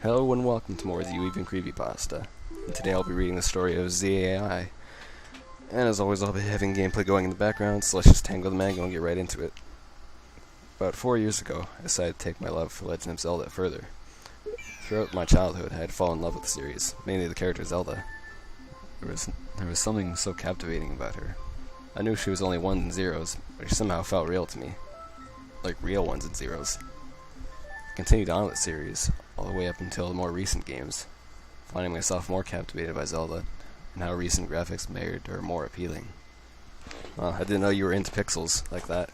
Hello and welcome to more of the You Even Creepypasta. And today I'll be reading the story of ZAI. And as always, I'll be having gameplay going in the background, so let's just tangle the mango and get right into it. About 4 years ago, I decided to take my love for Legend of Zelda further. Throughout my childhood, I had fallen in love with the series, mainly the character Zelda. There was something so captivating about her. I knew she was only ones and zeros, but she somehow felt real to me. Like real ones and zeros. I continued on with the series, all the way up until the more recent games, finding myself more captivated by Zelda, and how recent graphics made her more appealing. Well, I didn't know you were into pixels like that.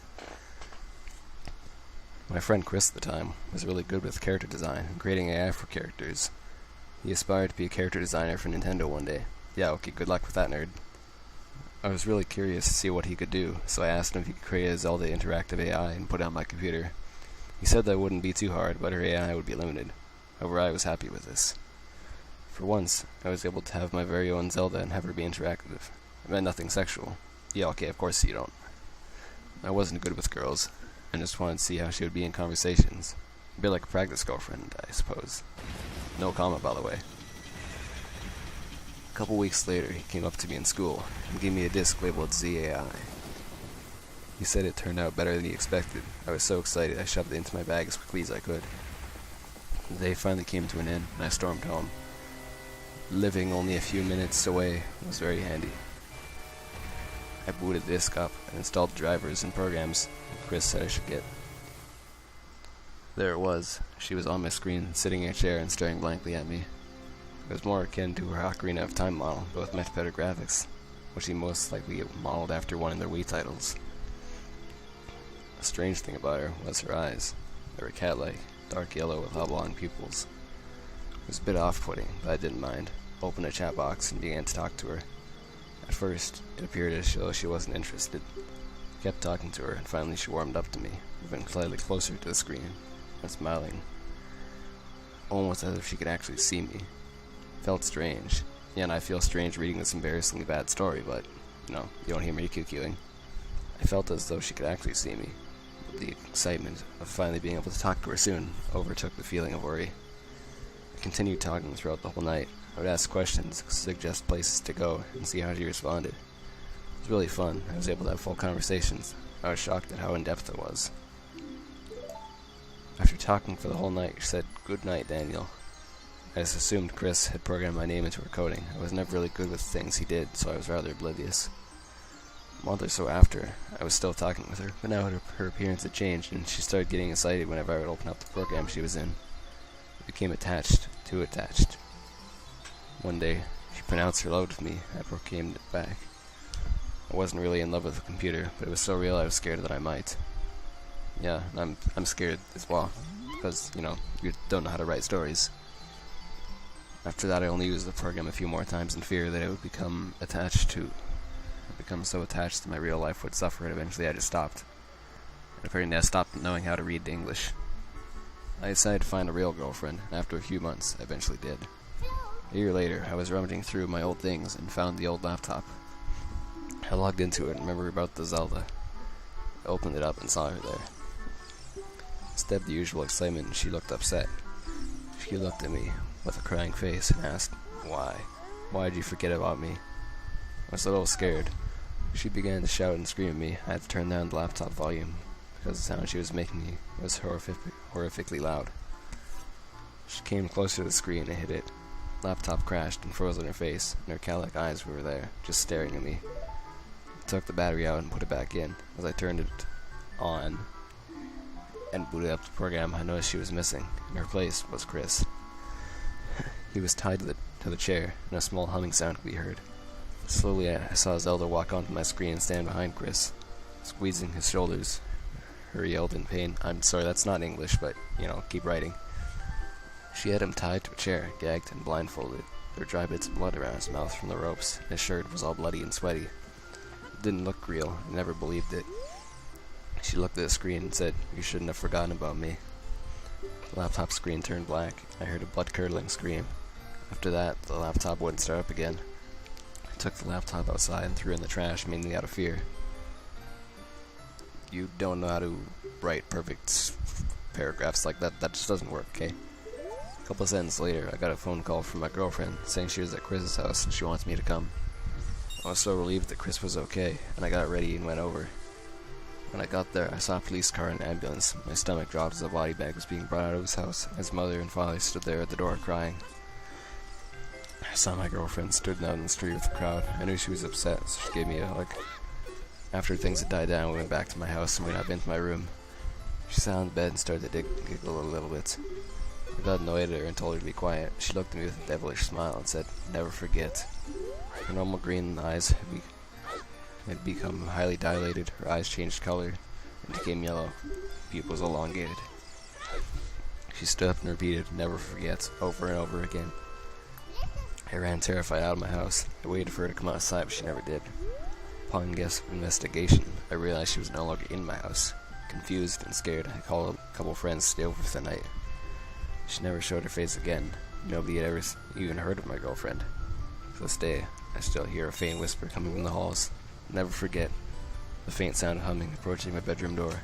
My friend Chris at the time was really good with character design and creating AI for characters. He aspired to be a character designer for Nintendo one day. Yeah, okay, good luck with that, nerd. I was really curious to see what he could do, so I asked him if he could create a Zelda interactive AI and put it on my computer. He said that wouldn't be too hard, but her AI would be limited. However, I was happy with this. For once, I was able to have my very own Zelda and have her be interactive. I meant nothing sexual. Yeah, okay, of course you don't. I wasn't good with girls, and just wanted to see how she would be in conversations. A bit like a practice girlfriend, I suppose. No comment, by the way. A couple weeks later, he came up to me in school and gave me a disc labeled ZAI. He said it turned out better than he expected. I was so excited I shoved it into my bag as quickly as I could. The day finally came to an end, and I stormed home. Living only a few minutes away was very handy. I booted the disk up and installed the drivers and programs Chris said I should get. There it was. She was on my screen, sitting in a chair and staring blankly at me. It was more akin to her Ocarina of Time model, but with much better graphics, which he most likely modeled after one of their Wii titles. The strange thing about her was her eyes. They were cat-like, dark yellow with oblong pupils. It was a bit off-putting, but I didn't mind. Opened a chat box and began to talk to her. At first, it appeared as though she wasn't interested. I kept talking to her, and finally she warmed up to me, moving slightly closer to the screen, and smiling. Almost as if she could actually see me. Felt strange. Yeah, and I feel strange reading this embarrassingly bad story, but, you don't hear me QQing. I felt as though she could actually see me. The excitement of finally being able to talk to her soon overtook the feeling of worry. I continued talking throughout the whole night. I would ask questions, suggest places to go, and see how she responded. It was really fun. I was able to have full conversations. I was shocked at how in-depth it was. After talking for the whole night, she said, "Good night, Daniel." I just assumed Chris had programmed my name into her coding. I was never really good with things he did, so I was rather oblivious. A month or so after, I was still talking with her, but now her appearance had changed, and she started getting excited whenever I would open up the program she was in. It became attached, too attached. One day, she pronounced her love to me. I proclaimed it back. I wasn't really in love with the computer, but it was so real I was scared that I might. Yeah, I'm scared as well, because, you don't know how to write stories. After that, I only used the program a few more times in fear that it would become so attached that my real life would suffer, and eventually I just stopped. And apparently I stopped knowing how to read English. I decided to find a real girlfriend, and after a few months, I eventually did. A year later, I was rummaging through my old things and found the old laptop. I logged into it and remembered about the Zelda. I opened it up and saw her there. Instead of the usual excitement, she looked upset. She looked at me with a crying face and asked, "Why? Why did you forget about me?" I was a little scared. She began to shout and scream at me. I had to turn down the laptop volume, because the sound she was making was horrifically loud. She came closer to the screen and hit it. Laptop crashed and froze on her face, and her cat-like eyes were there, just staring at me. I took the battery out and put it back in. As I turned it on and booted up the program, I noticed she was missing. In her place was Chris. He was tied to the chair, and a small humming sound could be heard. Slowly, I saw Zelda walk onto my screen and stand behind Chris, squeezing his shoulders. Her yelled in pain. I'm sorry, that's not English, but, keep writing. She had him tied to a chair, gagged and blindfolded. There were dry bits of blood around his mouth from the ropes. His shirt was all bloody and sweaty. It didn't look real. I never believed it. She looked at the screen and said, "You shouldn't have forgotten about me." The laptop screen turned black. I heard a blood-curdling scream. After that, the laptop wouldn't start up again. I took the laptop outside and threw it in the trash, mainly out of fear. You don't know how to write perfect paragraphs like that. That just doesn't work, okay? A couple of seconds later, I got a phone call from my girlfriend saying she was at Chris's house and she wants me to come. I was so relieved that Chris was okay, and I got ready and went over. When I got there, I saw a police car and an ambulance. My stomach dropped as a body bag was being brought out of his house. His mother and father stood there at the door crying. I saw my girlfriend stood out in the street with the crowd. I knew she was upset, so she gave me a hug. After things had died down, we went back to my house and went up into my room. She sat on the bed and started to giggle a little bit. I got annoyed at her and told her to be quiet. She looked at me with a devilish smile and said, "Never forget." Her normal green eyes had become highly dilated. Her eyes changed color and became yellow. Pupils elongated. She stood up and repeated, "Never forget," over and over again. I ran terrified out of my house. I waited for her to come outside, but she never did. Upon investigation, I realized she was no longer in my house. Confused and scared, I called a couple friends to stay over for the night. She never showed her face again. Nobody had ever even heard of my girlfriend. To this day, I still hear a faint whisper coming from the halls. Never forget the faint sound of humming approaching my bedroom door.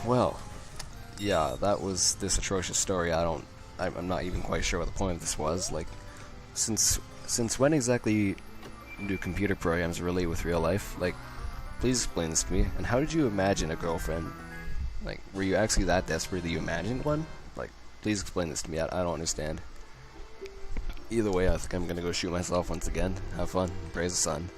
Well, yeah, that was this atrocious story. I'm not even quite sure what the point of this was. Like, since when exactly do computer programs relate with real life? Like, please explain this to me. And how did you imagine a girlfriend? Like, were you actually that desperate that you imagined one? Like, please explain this to me. I don't understand. Either way, I think I'm gonna go shoot myself once again. Have fun. Praise the sun.